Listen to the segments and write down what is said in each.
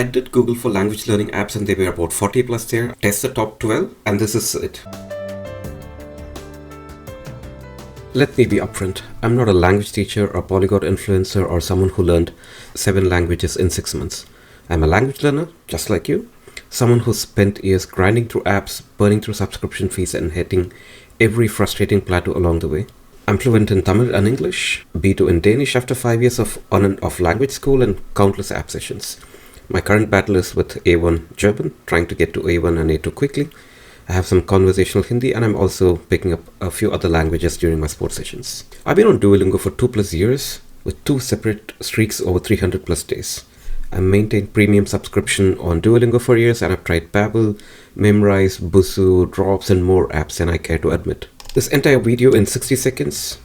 I did Google for language learning apps and there were about 40 plus there. Test the top 12 and this is it. Let me be upfront. I'm not a language teacher or polyglot influencer or someone who learned 7 languages in 6 months. I'm a language learner, just like you. Someone who spent years grinding through apps, burning through subscription fees and hitting every frustrating plateau along the way. I'm fluent in Tamil and English, B2 in Danish after 5 years of on and off language school and countless app sessions. My current battle is with A1 German, trying to get to A1 and A2 quickly. I have some conversational Hindi and I'm also picking up a few other languages during my sports sessions. I've been on Duolingo for 2+ years with 2 separate streaks over 300+ days. I maintained premium subscription on Duolingo for years and I've tried Babbel, Memrise, Busuu, Drops and more apps than I care to admit. This entire video in 60 seconds.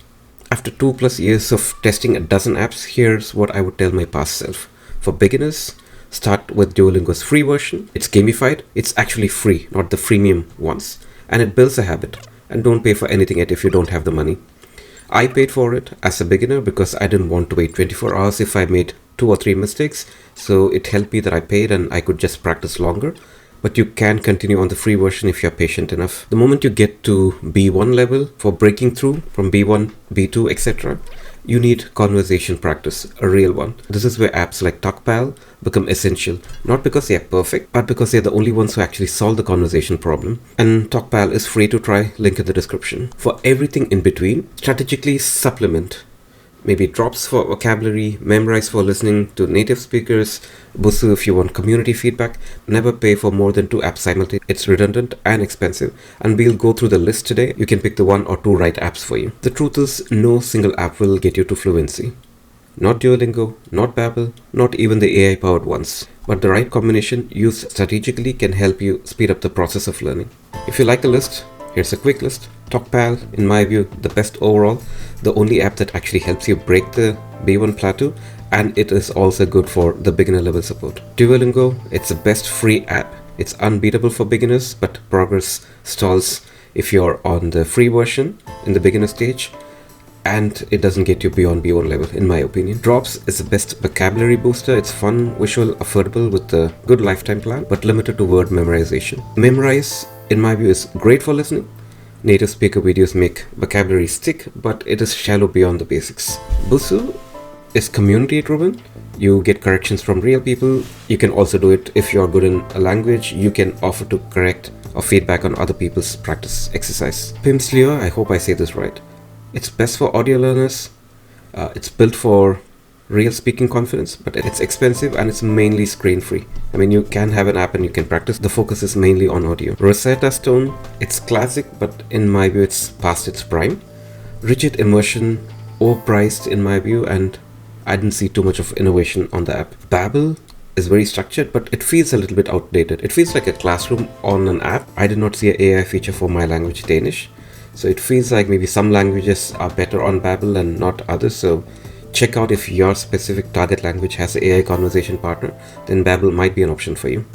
After 2+ years of testing a dozen apps, here's what I would tell my past self. For beginners, start with Duolingo's free version. It's gamified. It's actually free, not the freemium ones. And it builds a habit. And don't pay for anything yet if you don't have the money. I paid for it as a beginner because I didn't want to wait 24 hours if I made 2 or 3 mistakes. So it helped me that I paid and I could just practice longer. But you can continue on the free version if you're patient enough. The moment you get to B1 level for breaking through from B1, B2, etc., you need conversation practice, a real one. This is where apps like Talkpal become essential, not because they are perfect, but because they're the only ones who actually solve the conversation problem. And Talkpal is free to try, link in the description. For everything in between, strategically supplement. Maybe Drops for vocabulary, Memrise for listening to native speakers, Busuu if you want community feedback. Never pay for more than 2 apps simultaneously. It's redundant and expensive, and we'll go through the list today. You can pick the 1 or 2 right apps for you. The truth is, no single app will get you to fluency. Not Duolingo, not Babbel, not even the AI-powered ones. But the right combination used strategically can help you speed up the process of learning. If you like the list, here's a quick list. Talkpal, in my view, the best overall, the only app that actually helps you break the B1 plateau, and it is also good for the beginner level support. Duolingo, it's the best free app. It's unbeatable for beginners, but progress stalls if you're on the free version in the beginner stage, and it doesn't get you beyond B1 level, in my opinion. Drops is the best vocabulary booster. It's fun, visual, affordable with a good lifetime plan, but limited to word memorization. Memrise, in my view, is great for listening. Native speaker videos make vocabulary stick, but it is shallow beyond the basics. Busuu is community driven. You get corrections from real people. You can also do it if you're good in a language. You can offer to correct or feedback on other people's practice exercise. Pimsluer, I hope I say this right. It's best for audio learners. It's built for real speaking confidence, but it's expensive and it's mainly screen free. I mean, you can have an app and you can practice. The focus is mainly on audio. Rosetta Stone, it's classic, but in my view, it's past its prime. Rigid immersion, overpriced in my view, and I didn't see too much of innovation on the app. Babbel is very structured, but it feels a little bit outdated. It feels like a classroom on an app. I did not see an AI feature for my language, Danish. So it feels like maybe some languages are better on Babbel and not others. So check out if your specific target language has an AI conversation partner, then Babbel might be an option for you.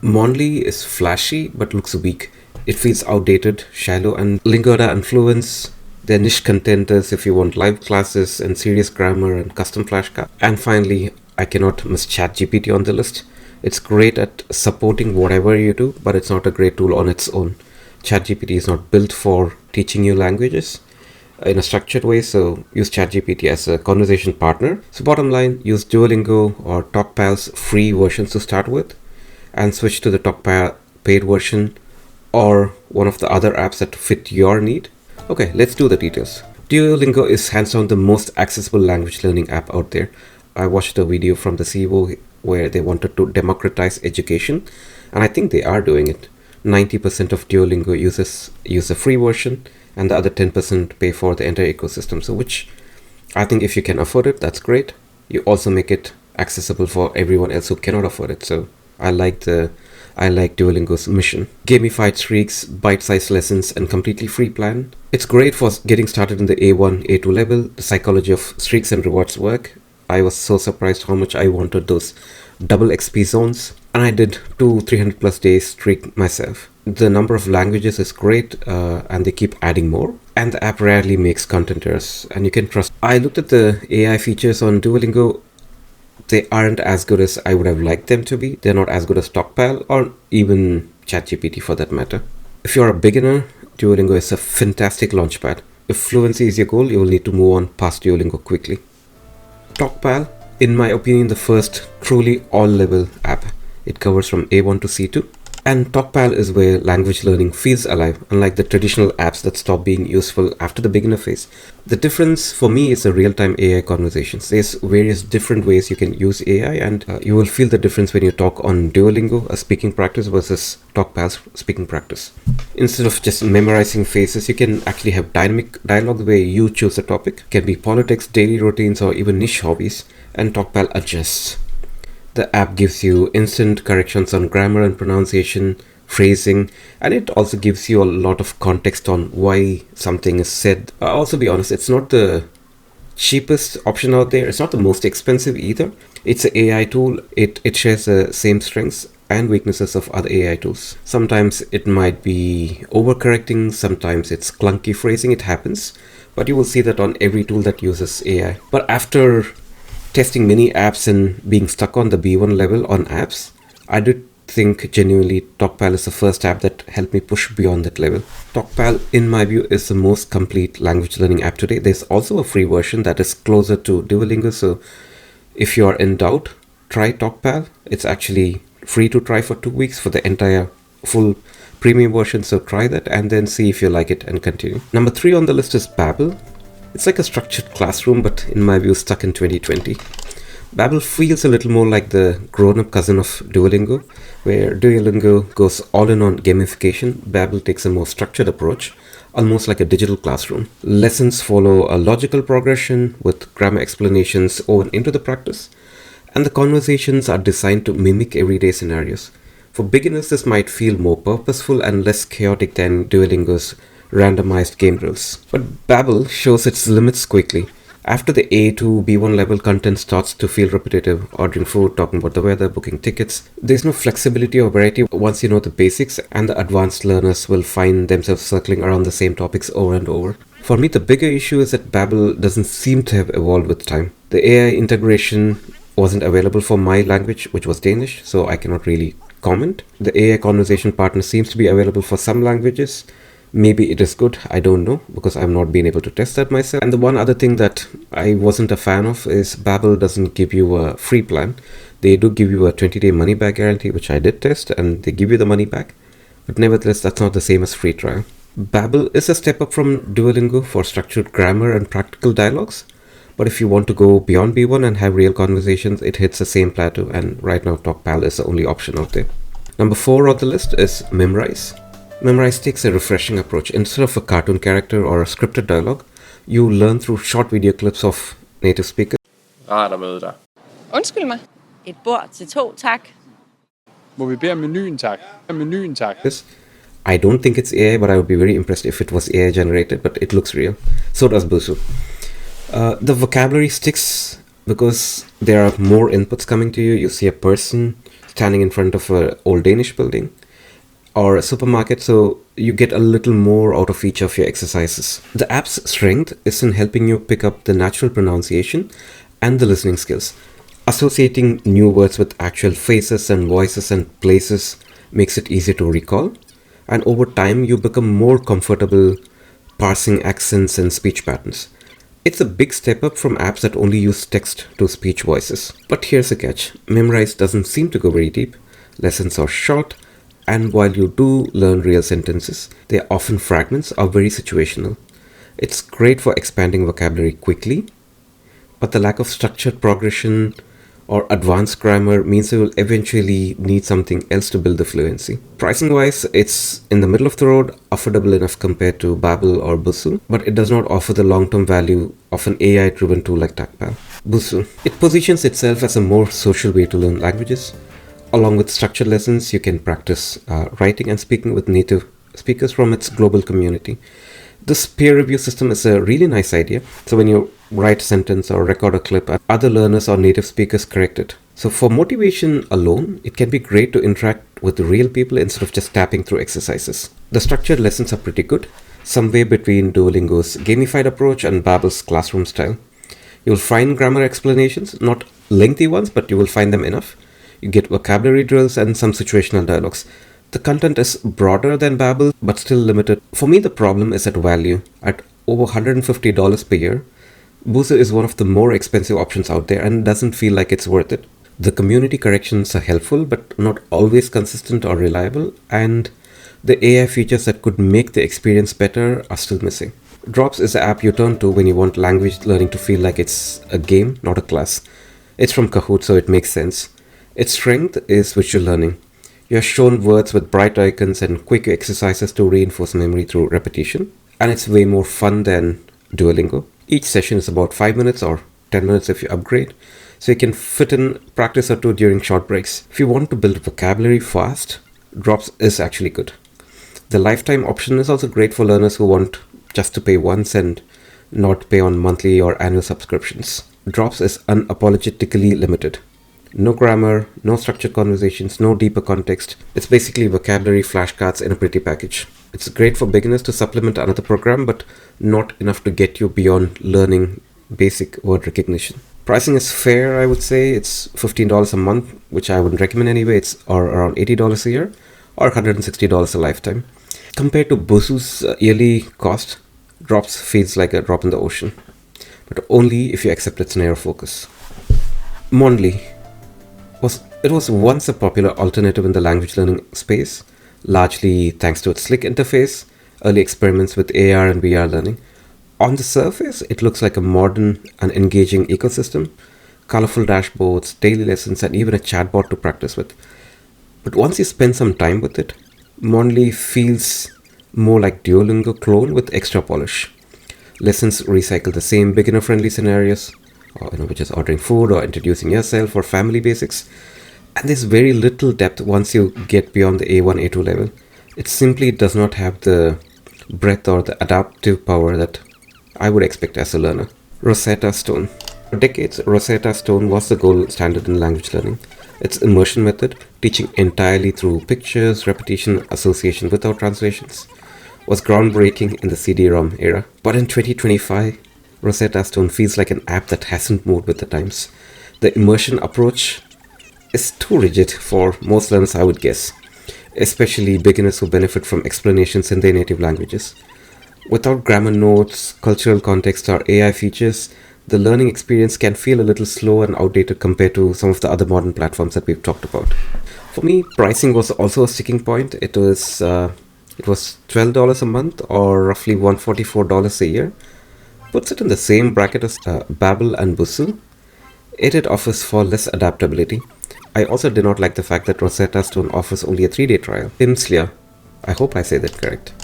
Mondly is flashy but looks weak. It feels outdated, shallow, and Lingoda and Fluenz, they're niche contenders if you want live classes and serious grammar and custom flashcards. And finally, I cannot miss ChatGPT on the list. It's great at supporting whatever you do, but it's not a great tool on its own. ChatGPT is not built for teaching you languages in a structured way, so use ChatGPT as a conversation partner. So bottom line, use Duolingo or Talkpal's free versions to start with and switch to the Talkpal paid version or one of the other apps that fit your need. Okay, let's do the details. Duolingo is hands down the most accessible language learning app out there. I watched a video from the CEO where they wanted to democratize education, and I think they are doing it. 90% of Duolingo users use a free version, and the other 10% pay for the entire ecosystem. So which I think if you can afford it, that's great. You also make it accessible for everyone else who cannot afford it. So I like Duolingo's mission. Gamified streaks, bite-sized lessons, and completely free plan. It's great for getting started in the A1, A2 level. The psychology of streaks and rewards work. I was so surprised how much I wanted those double XP zones. And I did 300+ days streak myself. The number of languages is great, and they keep adding more. And the app rarely makes content errors, and you can trust. I looked at the AI features on Duolingo. They aren't as good as I would have liked them to be. They're not as good as Talkpal or even ChatGPT for that matter. If you're a beginner, Duolingo is a fantastic launchpad. If fluency is your goal, you will need to move on past Duolingo quickly. Talkpal, in my opinion, the first truly all-level app. It covers from A1 to C2. And Talkpal is where language learning feels alive, unlike the traditional apps that stop being useful after the beginner phase. The difference for me is the real-time AI conversations. There's various different ways you can use AI, and you will feel the difference when you talk on Duolingo, a speaking practice, versus Talkpal's speaking practice. Instead of just memorizing phrases, you can actually have dynamic dialogue where you choose a topic. It can be politics, daily routines, or even niche hobbies, and Talkpal adjusts. The app gives you instant corrections on grammar and pronunciation, phrasing, and it also gives you a lot of context on why something is said. I'll also be honest, it's not the cheapest option out there. It's not the most expensive either. It's an AI tool. It shares the same strengths and weaknesses of other AI tools. Sometimes it might be overcorrecting, sometimes it's clunky phrasing, it happens. But you will see that on every tool that uses AI. But after testing many apps and being stuck on the B1 level on apps, I did think genuinely Talkpal is the first app that helped me push beyond that level. Talkpal, in my view, is the most complete language learning app today. There's also a free version that is closer to Duolingo, so if you are in doubt, try Talkpal. It's actually free to try for 2 weeks for the entire full premium version, so try that and then see if you like it and continue. Number 3 on the list is Babbel. It's like a structured classroom, but in my view, stuck in 2020. Babbel feels a little more like the grown-up cousin of Duolingo, where Duolingo goes all in on gamification. Babbel takes a more structured approach, almost like a digital classroom. Lessons follow a logical progression with grammar explanations woven into the practice, and the conversations are designed to mimic everyday scenarios. For beginners, this might feel more purposeful and less chaotic than Duolingo's randomized game rules. But Babbel shows its limits quickly. After the A2, B1 level content starts to feel repetitive, ordering food, talking about the weather, booking tickets, there's no flexibility or variety once you know the basics, and the advanced learners will find themselves circling around the same topics over and over. For me, the bigger issue is that Babbel doesn't seem to have evolved with time. The AI integration wasn't available for my language, which was Danish, so I cannot really comment. The AI conversation partner seems to be available for some languages. Maybe it is good, I don't know, because I've not been able to test that myself. And the one other thing that I wasn't a fan of is Babbel doesn't give you a free plan. They do give you a 20-day money-back guarantee, which I did test, and they give you the money back. But nevertheless, that's not the same as free trial. Babbel is a step up from Duolingo for structured grammar and practical dialogues. But if you want to go beyond B1 and have real conversations, it hits the same plateau, and right now Talkpal is the only option out there. Number 4 on the list is Memrise. Memrise takes a refreshing approach. Instead of a cartoon character or a scripted dialogue, you learn through short video clips of native speakers. Rart at møde dig. Undskyld mig. Et bord til 2, tak. Må vi bede om menuen, tak? Menuen, tak. I don't think it's AI, but I would be very impressed if it was AI generated, but it looks real. So does Busuu. The vocabulary sticks because there are more inputs coming to you. You see a person standing in front of an old Danish building or a supermarket, so you get a little more out of each of your exercises. The app's strength is in helping you pick up the natural pronunciation and the listening skills. Associating new words with actual faces and voices and places makes it easy to recall, and over time you become more comfortable parsing accents and speech patterns. It's a big step up from apps that only use text-to-speech voices. But here's a catch. Memrise doesn't seem to go very deep. Lessons are short, and while you do learn real sentences, their often fragments are very situational. It's great for expanding vocabulary quickly, but the lack of structured progression or advanced grammar means you will eventually need something else to build the fluency. Pricing-wise, it's in the middle of the road, affordable enough compared to Babbel or Busuu, but it does not offer the long-term value of an AI-driven tool like Talkpal. Busuu. It positions itself as a more social way to learn languages. Along with structured lessons, you can practice writing and speaking with native speakers from its global community. This peer review system is a really nice idea. So when you write a sentence or record a clip, other learners or native speakers correct it. So for motivation alone, it can be great to interact with real people instead of just tapping through exercises. The structured lessons are pretty good, somewhere between Duolingo's gamified approach and Babbel's classroom style. You'll find grammar explanations, not lengthy ones, but you will find them enough. You get vocabulary drills and some situational dialogues. The content is broader than Babbel, but still limited. For me, the problem is at value. At over $150 per year, Busuu is one of the more expensive options out there and doesn't feel like it's worth it. The community corrections are helpful, but not always consistent or reliable, and the AI features that could make the experience better are still missing. Drops is the app you turn to when you want language learning to feel like it's a game, not a class. It's from Kahoot, so it makes sense. Its strength is visual learning. You are shown words with bright icons and quick exercises to reinforce memory through repetition, and it's way more fun than Duolingo. Each session is about 5 minutes or 10 minutes if you upgrade, so you can fit in practice or two during short breaks. If you want to build vocabulary fast, Drops is actually good. The lifetime option is also great for learners who want just to pay once and not pay on monthly or annual subscriptions. Drops is unapologetically limited. No grammar, no structured conversations, no deeper context. It's basically vocabulary flashcards in a pretty package. It's great for beginners to supplement another program, but not enough to get you beyond learning basic word recognition. Pricing is fair, I would say. It's $15 a month, which I wouldn't recommend anyway. It's or around $80 a year or $160 a lifetime. Compared to Busuu's yearly cost, Drops feels like a drop in the ocean, but only if you accept its narrow focus. Mondly was once a popular alternative in the language learning space, largely thanks to its slick interface, early experiments with AR and VR learning. On the surface, it looks like a modern and engaging ecosystem, colorful dashboards, daily lessons, and even a chatbot to practice with. But once you spend some time with it, Mondly feels more like Duolingo clone with extra polish. Lessons recycle the same beginner-friendly scenarios, which is ordering food or introducing yourself or family basics. And there's very little depth once you get beyond the A1, A2 level. It simply does not have the breadth or the adaptive power that I would expect as a learner. Rosetta Stone. For decades, Rosetta Stone was the gold standard in language learning. Its immersion method, teaching entirely through pictures, repetition, association without translations, was groundbreaking in the CD-ROM era. But in 2025, Rosetta Stone feels like an app that hasn't moved with the times. The immersion approach is too rigid for most learners, I would guess, especially beginners who benefit from explanations in their native languages. Without grammar notes, cultural context, or AI features, the learning experience can feel a little slow and outdated compared to some of the other modern platforms that we've talked about. For me, pricing was also a sticking point. It was $12 a month or roughly $144 a year. Puts it in the same bracket as Babbel and Busuu. It offers for less adaptability. I also did not like the fact that Rosetta Stone offers only a 3-day trial. Pimsluer, I hope I say that correct.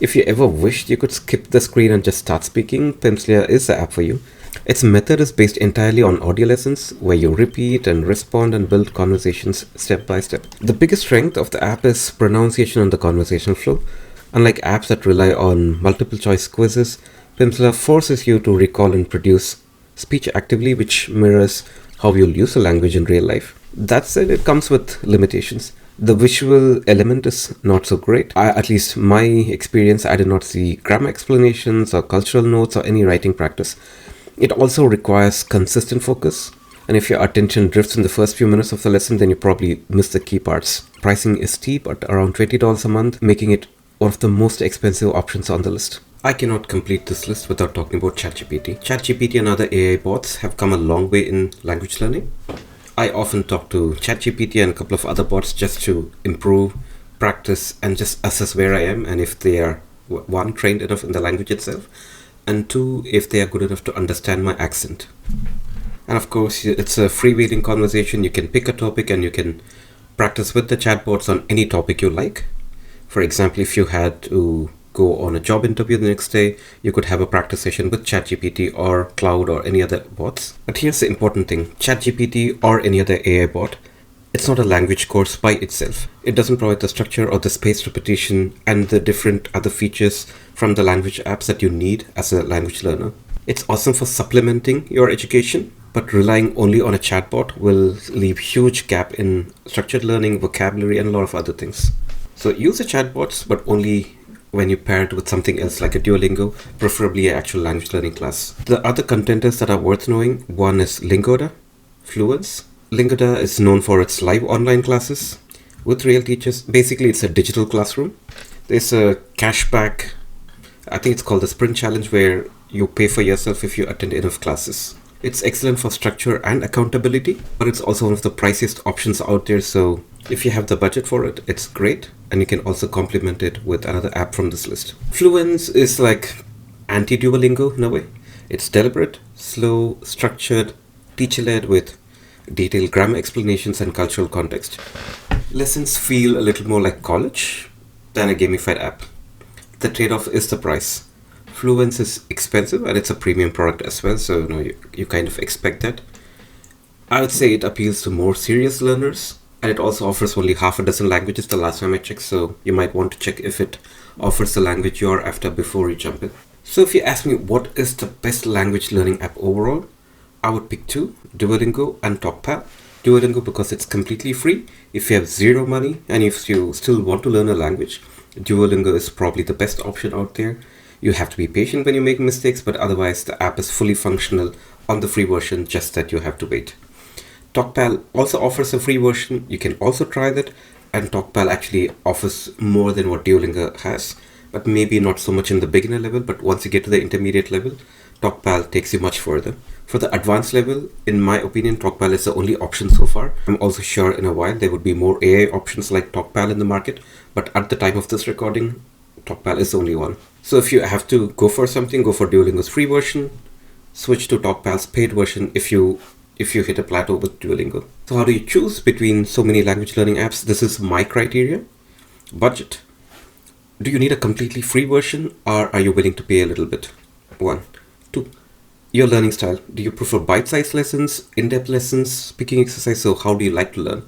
If you ever wished you could skip the screen and just start speaking, Pimsluer is the app for you. Its method is based entirely on audio lessons, where you repeat and respond and build conversations step by step. The biggest strength of the app is pronunciation and the conversational flow. Unlike apps that rely on multiple choice quizzes, Pimsluer forces you to recall and produce speech actively, which mirrors how you'll use a language in real life. That said, it comes with limitations. The visual element is not so great. At least my experience, I did not see grammar explanations or cultural notes or any writing practice. It also requires consistent focus, and if your attention drifts in the first few minutes of the lesson, then you probably miss the key parts. Pricing is steep at around $20 a month, making it one of the most expensive options on the list. I cannot complete this list without talking about ChatGPT. ChatGPT and other AI bots have come a long way in language learning. I often talk to ChatGPT and a couple of other bots just to improve, practice, and just assess where I am and if they are, one, trained enough in the language itself, and two, if they are good enough to understand my accent. And of course, it's a freewheeling conversation. You can pick a topic and you can practice with the chatbots on any topic you like. For example, if you had to go on a job interview the next day, you could have a practice session with ChatGPT or Cloud or any other bots. But here's the important thing. ChatGPT or any other AI bot, it's not a language course by itself. It doesn't provide the structure or the spaced repetition and the different other features from the language apps that you need as a language learner. It's awesome for supplementing your education, but relying only on a chatbot will leave huge gap in structured learning, vocabulary, and a lot of other things. So use the chatbots, but only when you pair it with something else like a Duolingo, preferably an actual language learning class. The other contenders that are worth knowing, one is Lingoda, Fluenz. Lingoda is known for its live online classes with real teachers. Basically, it's a digital classroom. There's a cashback, I think it's called the Sprint Challenge, where you pay for yourself if you attend enough classes. It's excellent for structure and accountability, but it's also one of the priciest options out there, so if you have the budget for it, it's great, and you can also complement it with another app from this list. Fluenz is like anti-Duolingo in a way. It's deliberate, slow, structured, teacher-led with detailed grammar explanations and cultural context. Lessons feel a little more like college than a gamified app. The trade-off is the price. Fluenz is expensive and it's a premium product as well, so you kind of expect that. I would say it appeals to more serious learners, and it also offers only half a dozen languages the last time I checked, so you might want to check if it offers the language you're after before you jump in. So if you ask me what is the best language learning app overall, I would pick two, Duolingo and Talkpal. Duolingo because it's completely free. If you have zero money and if you still want to learn a language, Duolingo is probably the best option out there. You have to be patient when you make mistakes, but otherwise the app is fully functional on the free version, just that you have to wait. Talkpal also offers a free version. You can also try that, and Talkpal actually offers more than what Duolingo has, but maybe not so much in the beginner level, but once you get to the intermediate level, Talkpal takes you much further. For the advanced level, in my opinion, Talkpal is the only option so far. I'm also sure in a while there would be more AI options like Talkpal in the market, but at the time of this recording, Talkpal is the only one. So if you have to go for something, go for Duolingo's free version, switch to Talkpal's paid version if you hit a plateau with Duolingo. So how do you choose between so many language learning apps? This is my criteria. Budget. Do you need a completely free version, or are you willing to pay a little bit? 1. 2. Your learning style. Do you prefer bite-sized lessons, in-depth lessons, speaking exercise? So how do you like to learn?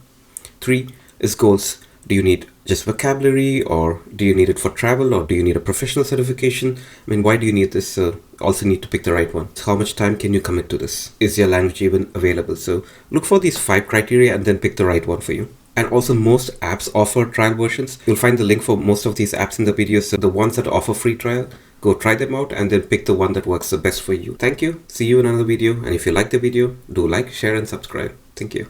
3 is goals. Do you need just vocabulary, or do you need it for travel, or do you need a professional certification? I mean, why do you need this? Also need to pick the right one. So how much time can you commit to this? Is your language even available? So look for these 5 criteria and then pick the right one for you. And also most apps offer trial versions. You'll find the link for most of these apps in the video. So the ones that offer free trial, go try them out and then pick the one that works the best for you. Thank you. See you in another video. And if you like the video, do like, share and subscribe. Thank you.